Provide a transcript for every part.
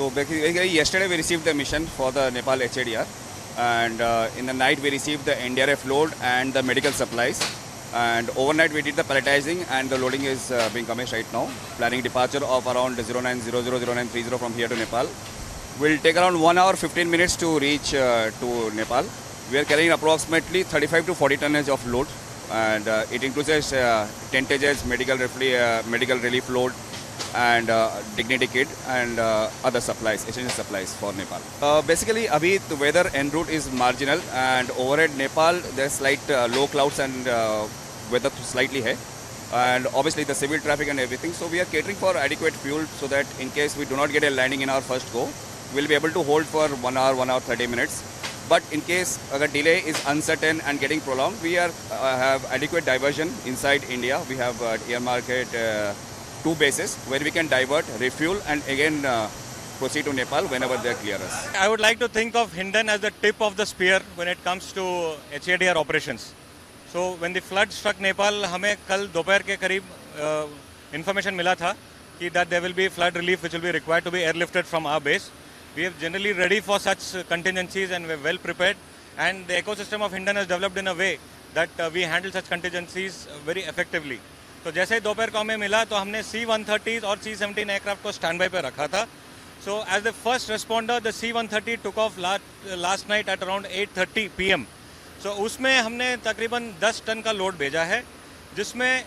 So basically, yesterday we received the mission for the Nepal HADR, and in the night we received the NDRF load and the medical supplies. And overnight we did the palletizing, and the loading is being commenced right now. Planning departure of around 09000930 from here to Nepal. Will take around 1 hour 15 minutes to reach to Nepal. We are carrying approximately 35 to 40 tonnage of load, and it includes tentages, medical relief load, and dignity kit and other supplies, essential supplies for Nepal. Basically, abhi the weather en route is marginal, and overhead Nepal there's slight low clouds and weather slightly hai, and obviously the civil traffic and everything. So we are catering for adequate fuel so that in case we do not get a landing in our first go, we'll be able to hold for 1 hour 30 minutes. But in case a delay is uncertain and getting prolonged, we have adequate diversion inside India. We have earmarked 2 bases where we can divert, refuel, and again proceed to Nepal whenever they clear us. I would like to think of Hindon as the tip of the spear when it comes to HADR operations. So when the flood struck Nepal, हमें कल दोपहर के करीब information मिला था कि that there will be flood relief which will be required to be airlifted from our base. We are generally ready for such contingencies and we're well prepared. And the ecosystem of Hindon has developed in a way that we handle such contingencies very effectively. तो जैसे ही दोपहर को हमें मिला तो हमने C-130 और C-17 aircraft को स्टैंड बाय पे रखा था. So as the first responder, the C-130 took off last night at around 8:30 PM. So उसमें हमने तकरीबन 10 टन का लोड भेजा है, जिसमें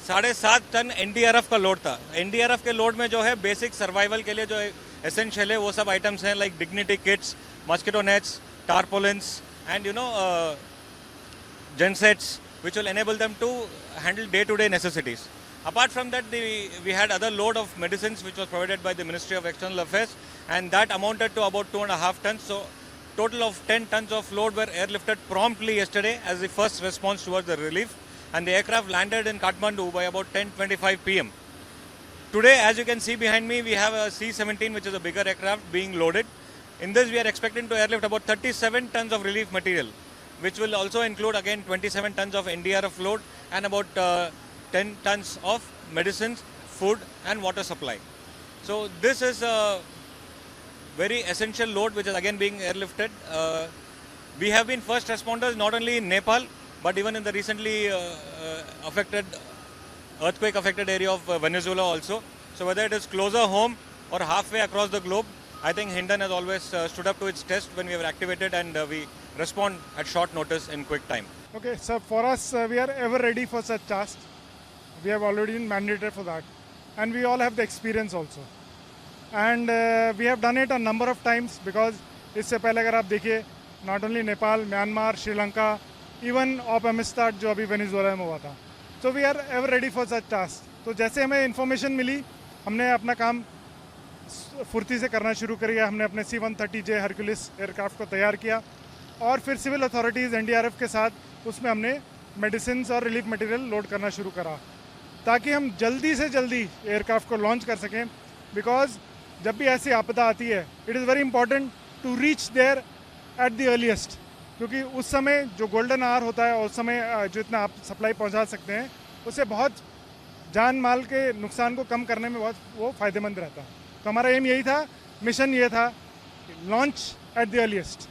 7.5 टन NDRF का लोड था. NDRF के लोड में जो है बेसिक सर्वाइवल के लिए जो एसेंशियल है वो सब आइटम्स हैं, like dignity kits, mosquito nets, tarpaulins and gensets, which will enable them to handle day-to-day necessities. Apart from that, we had other load of medicines which was provided by the Ministry of External Affairs, and that amounted to about 2.5 tons. So total of 10 tons of load were airlifted promptly yesterday as the first response towards the relief, and the aircraft landed in Kathmandu by about 10:25 PM. Today, as you can see behind me, we have a C-17, which is a bigger aircraft being loaded. In this, we are expecting to airlift about 37 tons of relief material, which will also include again 27 tons of NDRF load and about 10 tons of medicines, food and water supply. So this is a very essential load which is again being airlifted. We have been first responders not only in Nepal but even in the recently earthquake affected area of Venezuela also. So whether it is closer home or halfway across the globe, I think Hindon has always stood up to its test when we have activated, and we respond at short notice in quick time. Okay, so for us, we are ever ready for such tasks. We have already been mandated for that, and we all have the experience also. And we have done it a number of times, because इससे पहले अगर आप देखिए, not only Nepal, Myanmar, Sri Lanka, even Afghanistan जो अभी Venezuela में हुआ था. So we are ever ready for such tasks. तो जैसे हमें information मिली, हमने अपना काम फुर्ती से करना शुरू कर दिया. हमने अपने C-130J हरक्यूलिस एयरक्राफ्ट को तैयार किया, और फिर सिविल अथॉरिटीज़ NDRF के साथ उसमें हमने मेडिसिन और रिलीफ मटेरियल लोड करना शुरू करा, ताकि हम जल्दी से जल्दी एयरक्राफ्ट को लॉन्च कर सकें. बिकॉज जब भी ऐसी आपदा आती है, it is very important to reach there at the earliest, क्योंकि उस समय जो गोल्डन आवर होता है, उस समय जो इतना आप सप्लाई पहुंचा सकते हैं, उससे बहुत जान माल के नुकसान को कम करने में बहुत वो फ़ायदेमंद रहता है. तो हमारा एम यही था, मिशन ये था, लॉन्च एट द अर्लीस्ट.